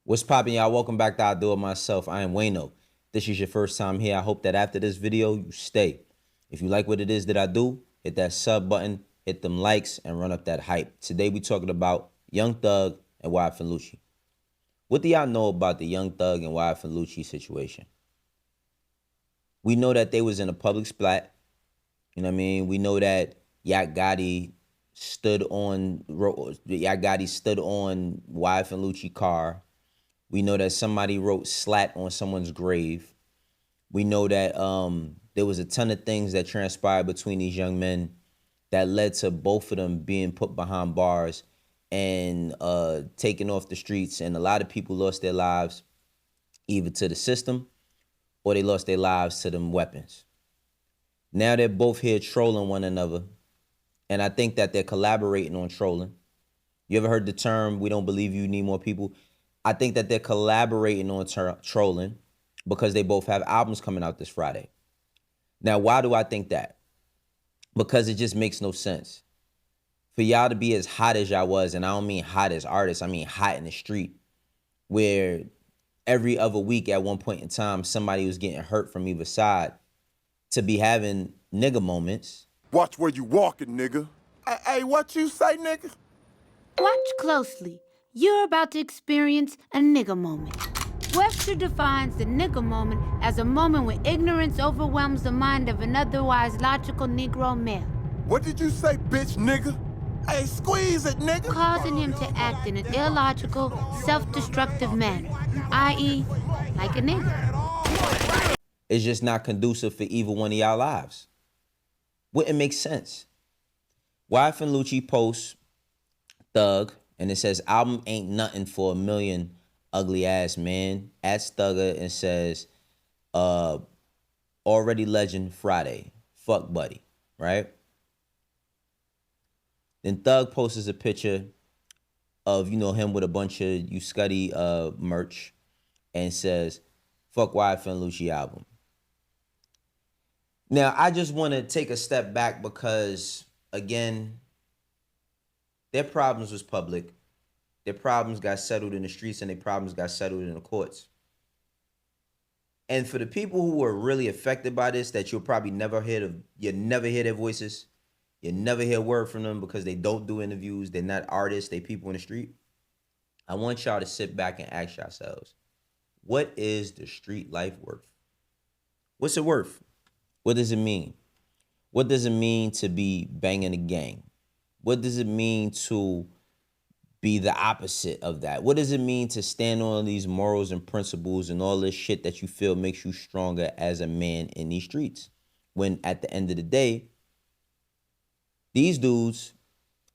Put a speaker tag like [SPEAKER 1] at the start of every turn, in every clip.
[SPEAKER 1] What's poppin', y'all? Welcome back to I Do It Myself. I am Wayno. This is your first time here. I hope that after this video, you stay. If you like what it is that I do, hit that sub button, hit them likes, and run up that hype. Today, we talking about Young Thug and YFN Lucci. What do y'all know about the Young Thug and YFN Lucci situation? We know that they was in a public splat. You know what I mean? We know that Yacht Gotti stood on YFN Lucci car. We know that somebody wrote slat on someone's grave. We know that there was a ton of things that transpired between these young men that led to both of them being put behind bars and taken off the streets. And a lot of people lost their lives either to the system or they lost their lives to them weapons. Now they're both here trolling one another. And I think that they're collaborating on trolling. You ever heard the term, we don't believe you need more people? I think that they're collaborating on trolling because they both have albums coming out this Friday. Now, why do I think that? Because it just makes no sense. For y'all to be as hot as y'all was, and I don't mean hot as artists, I mean hot in the street, where every other week at one point in time, somebody was getting hurt from either side, to be having nigga moments.
[SPEAKER 2] Watch where you walking, nigga. Hey, what you say, nigga?
[SPEAKER 3] Watch closely. You're about to experience a nigga moment. Webster defines the nigga moment as a moment when ignorance overwhelms the mind of an otherwise logical Negro male.
[SPEAKER 2] What did you say, bitch, nigga? Hey, squeeze it, nigga.
[SPEAKER 3] Causing him to act in an illogical, self-destructive manner, i.e., like a nigga.
[SPEAKER 1] It's just not conducive for either one of y'all lives. Wouldn't make sense. YFN Lucci posts Thug, and it says, album ain't nothing for a million ugly ass man. Adds Thugger and says, already legend Friday. Fuck buddy, right? Then Thug posts a picture of, him with a bunch of You Scuddy merch and says, fuck YFN Lucci album. Now, I just want to take a step back because, again, their problems was public. Their problems got settled in the streets and their problems got settled in the courts. And for the people who were really affected by this, that you'll probably never hear their voices. You never hear a word from them because they don't do interviews. They're not artists. They people in the street. I want y'all to sit back and ask yourselves, what is the street life worth? What's it worth? What does it mean? What does it mean to be banging a gang? What does it mean to be the opposite of that? What does it mean to stand on these morals and principles and all this shit that you feel makes you stronger as a man in these streets? When at the end of the day, these dudes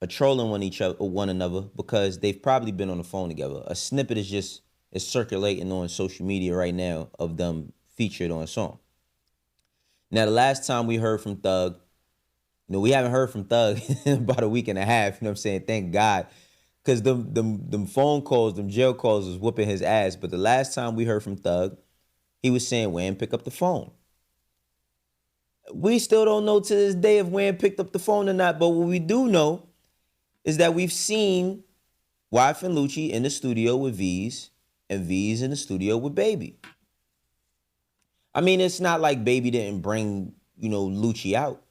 [SPEAKER 1] are trolling one another because they've probably been on the phone together. A snippet is circulating on social media right now of them featured on a song. Now, the last time we heard from Thug, we haven't heard from Thug in about a week and a half, you know what I'm saying? Thank God. Because them phone calls, them jail calls was whooping his ass. But the last time we heard from Thug, he was saying Wayne pick up the phone. We still don't know to this day if Wayne picked up the phone or not. But what we do know is that we've seen YFN Lucci in the studio with V's and V's in the studio with Baby. I mean, it's not like Baby didn't bring, Lucci out.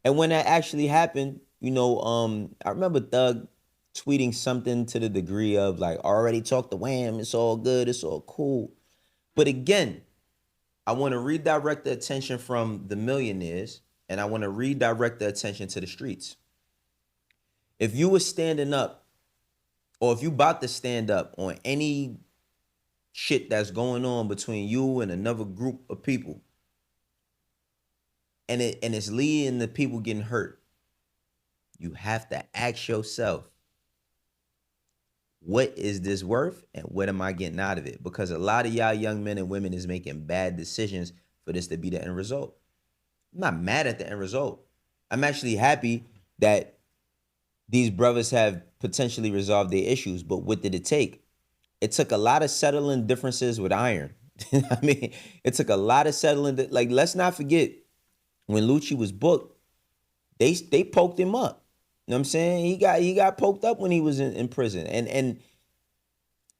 [SPEAKER 1] And when that actually happened, I remember Thug tweeting something to the degree of like, already talked to Wham, it's all good, it's all cool. But again, I want to redirect the attention from the millionaires and I want to redirect the attention to the streets. If you were standing up or if you about to stand up on any shit that's going on between you and another group of people, and it's leading to people getting hurt, you have to ask yourself, what is this worth and what am I getting out of it? Because a lot of y'all young men and women is making bad decisions for this to be the end result. I'm not mad at the end result. I'm actually happy that these brothers have potentially resolved their issues, but what did it take? it took a lot of settling differences with Iron. I mean, it took a lot of settling. Like, let's not forget, when Lucci was booked, they poked him up. You know what I'm saying? He got poked up when he was in prison. And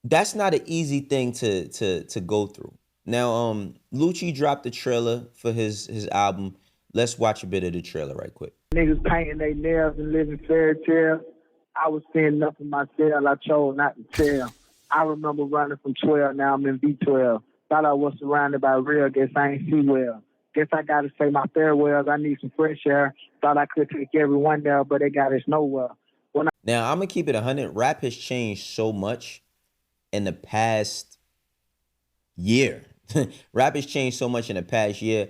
[SPEAKER 1] that's not an easy thing to go through. Now, Lucci dropped the trailer for his album. Let's watch a bit of the trailer right quick.
[SPEAKER 4] Niggas painting their nails and living fairy tales. I was seeing nothing myself. I chose not to tell. I remember running from 12. Now I'm in V12. Thought I was surrounded by real. Guess I ain't see well. Guess I gotta say my farewells. I need some fresh air. Thought I could take everyone there, but they got us nowhere.
[SPEAKER 1] Now, I'm gonna keep it 100. Rap has changed so much in the past year. Rap has changed so much in the past year.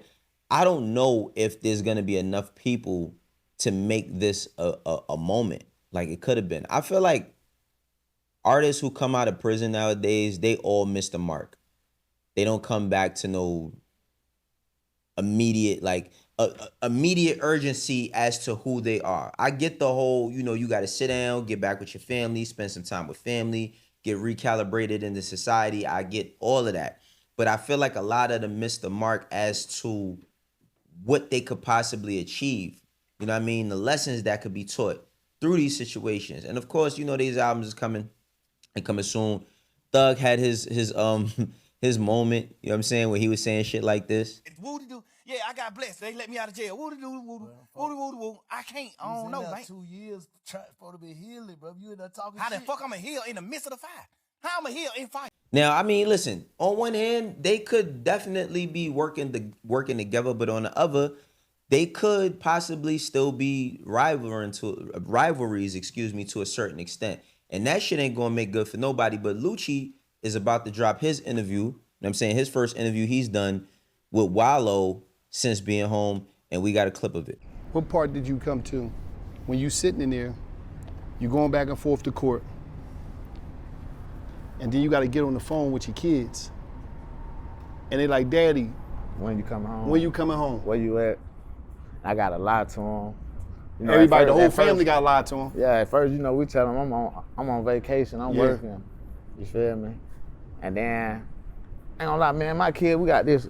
[SPEAKER 1] I don't know if there's gonna be enough people to make this a moment like it could have been. I feel like artists who come out of prison nowadays, they all miss the mark. They don't come back to no immediate, like immediate urgency as to who they are. I get the whole, you got to sit down, get back with your family, spend some time with family, get recalibrated into society. I get all of that. But I feel like a lot of them miss the mark as to what they could possibly achieve. You know what I mean? The lessons that could be taught through these situations. And of course, these albums is coming and coming soon. Thug had his his moment, you know what I'm saying, when he was saying shit like this.
[SPEAKER 2] Woo-doo-doo. Yeah, I got blessed. They let me out of jail. Woo-doo-doo, woo-doo, woo-doo-woo-doo. I can't. I don't know, man.
[SPEAKER 5] 2 years supposed to be healing, bro. You in there talking
[SPEAKER 2] How
[SPEAKER 5] shit.
[SPEAKER 2] the fuck I'm a heal in the midst of the fire? How I'm a heal in fire?
[SPEAKER 1] Now, I mean, listen, on one hand, they could definitely be working together, but on the other, they could possibly still be rivalries, to a certain extent. And that shit ain't gonna make good for nobody. But Lucci is about to drop his interview. You know what I'm saying? His first interview he's done with Wallo since being home, and we got a clip of it.
[SPEAKER 6] What part did you come to when you sitting in there, you going back and forth to court, and then you got to get on the phone with your kids, and they like, Daddy,
[SPEAKER 7] when you coming home?
[SPEAKER 6] when you coming home?
[SPEAKER 7] Where you at? I gotta lie to them.
[SPEAKER 6] Everybody, the whole family got lied to them.
[SPEAKER 7] Yeah, at first, we tell them I'm on vacation, I'm working. You feel me? And then, ain't gonna lie, man, my kid, we got this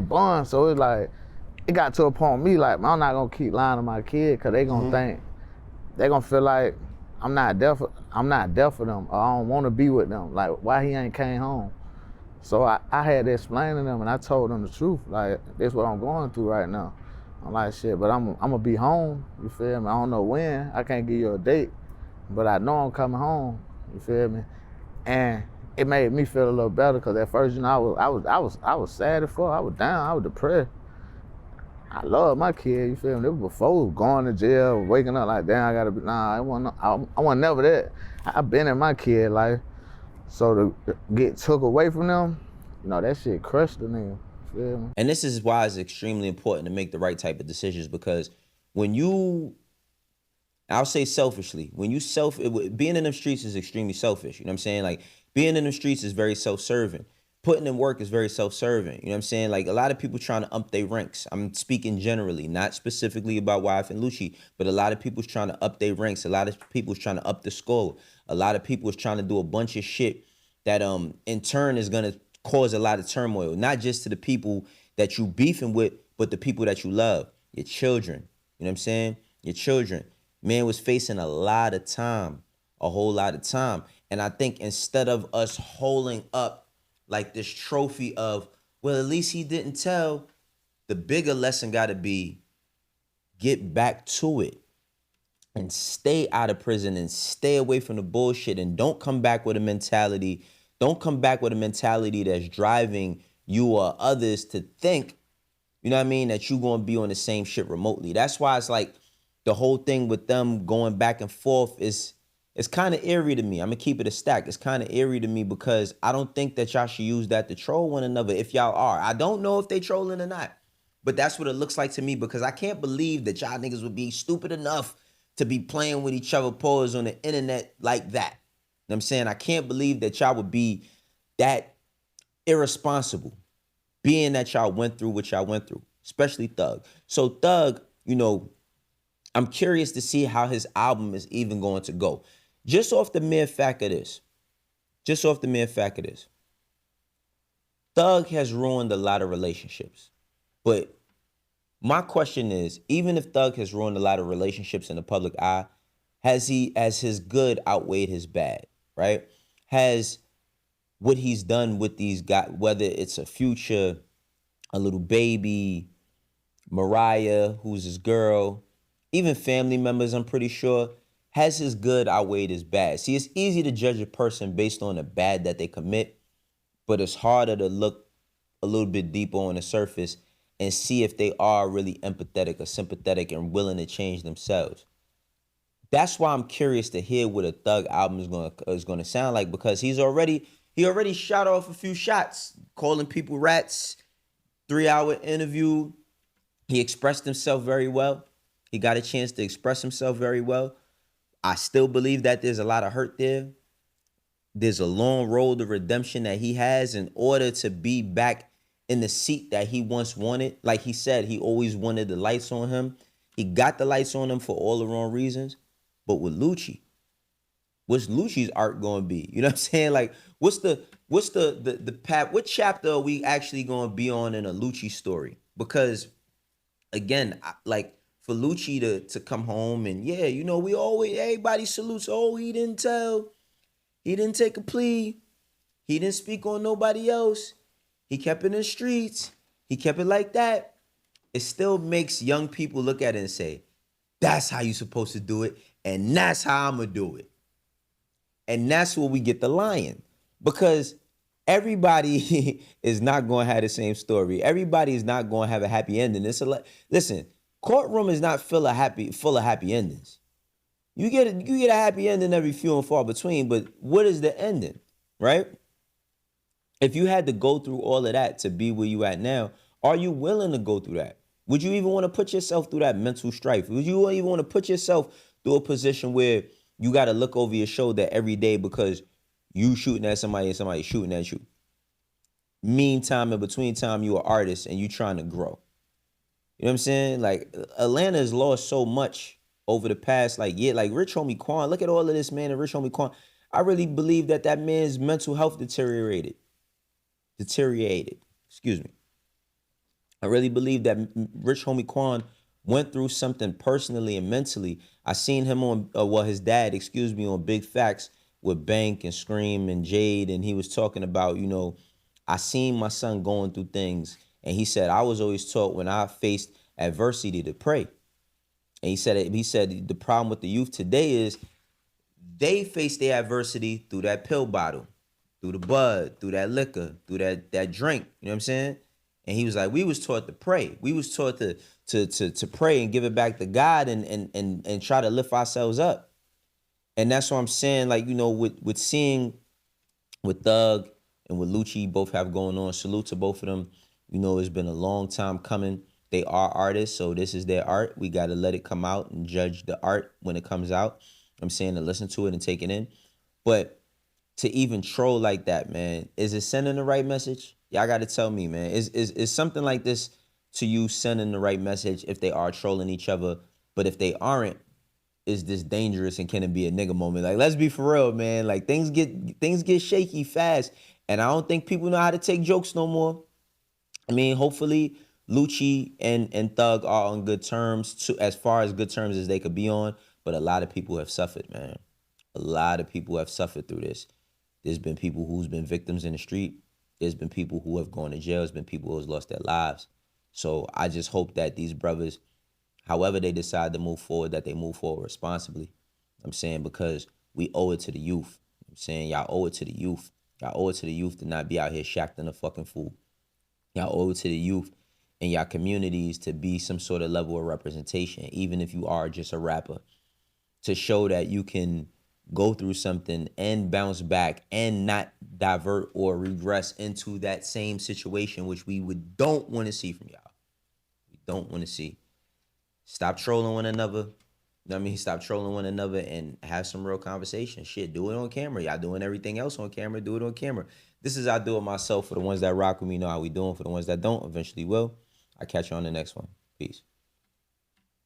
[SPEAKER 7] bond, so it's like, it got to a point with me, like, man, I'm not gonna keep lying to my kid, cause they gonna think, they gonna feel like I'm not there for them, or I don't wanna be with them, like, why he ain't came home? So I had to explain to them, and I told them the truth, like, this is what I'm going through right now. I'm like, shit, but I'm gonna be home, you feel me? I don't know when, I can't give you a date, but I know I'm coming home, you feel me? And it made me feel a little better, cause at first, I was sad as fuck, I was down, I was depressed. I love my kid, you feel me? It was before going to jail, waking up like, damn, I gotta be, nah, I wasn't never that. I've been in my kid life, so to get took away from them, that shit crushed the nigga.
[SPEAKER 1] And this is why it's extremely important to make the right type of decisions, because when you, I'll say selfishly, when you being in them streets is extremely selfish. You know what I'm saying? Like, being in them streets is very self-serving. Putting in work is very self-serving. You know what I'm saying? Like, a lot of people trying to up their ranks. I'm speaking generally, not specifically about YFN Lucci, but a lot of people's trying to up their ranks. A lot of people's trying to up the score. A lot of people is trying to do a bunch of shit that in turn is gonna cause a lot of turmoil, not just to the people that you beefing with, but the people that you love, your children. You know what I'm saying? Your children. Man was facing a lot of time, a whole lot of time. And I think instead of us holding up like this trophy of, well, at least he didn't tell, the bigger lesson gotta be, get back to it and stay out of prison and stay away from the bullshit, and don't come back with a mentality. Don't come back with a mentality that's driving you or others to think, you know what I mean, that you're going to be on the same shit remotely. That's why it's like the whole thing with them going back and forth it's kind of eerie to me. I'm going to keep it a stack. It's kind of eerie to me because I don't think that y'all should use that to troll one another if y'all are. I don't know if they trolling or not, but that's what it looks like to me, because I can't believe that y'all niggas would be stupid enough to be playing with each other paws on the internet like that. You know what I'm saying? I can't believe that y'all would be that irresponsible, being that y'all went through what y'all went through, especially Thug. So Thug, I'm curious to see how his album is even going to go. Just off the mere fact of this, just off the mere fact of this. Thug has ruined a lot of relationships. But my question is, even if Thug has ruined a lot of relationships in the public eye, has his good outweighed his bad, right? Has what he's done with these guys, whether it's a Future, a Little Baby, Mariah, who's his girl, even family members, I'm pretty sure, has his good outweighed his bad? See, it's easy to judge a person based on the bad that they commit, but it's harder to look a little bit deeper on the surface and see if they are really empathetic or sympathetic and willing to change themselves. That's why I'm curious to hear what a Thug album is gonna sound like, because he already shot off a few shots, calling people rats, 3-hour interview. He expressed himself very well. He got a chance to express himself very well. I still believe that there's a lot of hurt there. There's a long road to redemption that he has in order to be back in the seat that he once wanted. Like he said, he always wanted the lights on him. He got the lights on him for all the wrong reasons. But with Lucci, what's Lucci's art going to be? You know what I'm saying? Like, what's the path? What chapter are we actually going to be on in a Lucci story? Because again, like for Lucci to come home and yeah, you know, everybody salutes. Oh, he didn't take a plea. He didn't speak on nobody else. He kept it in the streets. He kept it like that. It still makes young people look at it and say, that's how you supposed to do it. And that's how I'm going to do it. And that's where we get the lion. Because everybody is not going to have the same story. Everybody is not going to have a happy ending. Listen, courtroom is not full of happy endings. You get a happy ending every few and far between, but what is the ending, right? If you had to go through all of that to be where you at now, are you willing to go through that? Would you even want to put yourself through that mental strife? Would you even want to put yourself through a position where you got to look over your shoulder every day because you shooting at somebody and somebody shooting at you? Meantime, in between time, you an artist and you trying to grow. You know what I'm saying? Like, Atlanta has lost so much over the past, like Rich Homie Quan. Look at all of this, man, and Rich Homie Quan. I really believe that man's mental health deteriorated. Excuse me. I really believe that Rich Homie Quan went through something personally and mentally. I seen him on, his dad, on Big Facts with Bank and Scream and Jade, and he was talking about, you know, I seen my son going through things, and he said, I was always taught when I faced adversity to pray. And he said the problem with the youth today is they face their adversity through that pill bottle, through the bud, through that liquor, through that drink. You know what I'm saying? And he was like, we was taught to pray. We was taught to pray and give it back to God and try to lift ourselves up. And that's what I'm saying, like, you know, with seeing with Thug and with Lucci both have going on, salute to both of them. You know, it's been a long time coming. They are artists, so this is their art. We got to let it come out and judge the art when it comes out. I'm saying to listen to it and take it in. But to even troll like that, man, is it sending the right message? Y'all got to tell me, man. Is something like this to you sending the right message if they are trolling each other? But if they aren't, is this dangerous and can it be a nigga moment? Like, let's be for real, man. Like, things get shaky fast, and I don't think people know how to take jokes no more. I mean, hopefully Lucci and Thug are on good terms, as far as good terms as they could be on. But a lot of people have suffered, man. A lot of people have suffered through this. There's been people who's been victims in the street. There's been people who have gone to jail. There's been people who have lost their lives. So I just hope that these brothers, however they decide to move forward, that they move forward responsibly. I'm saying, because we owe it to the youth. I'm saying, y'all owe it to the youth. Y'all owe it to the youth to not be out here shacking a fucking fool. Y'all owe it to the youth in y'all communities to be some sort of level of representation, even if you are just a rapper, to show that you can go through something and bounce back and not divert or regress into that same situation, which we don't want to see from y'all. We don't want to see. Stop trolling one another. You know what I mean? Stop trolling one another and have some real conversation. Shit, do it on camera. Y'all doing everything else on camera, do it on camera. This is I do it myself. For the ones that rock with me know how we doing. For the ones that don't, eventually will. I'll catch you on the next one. Peace.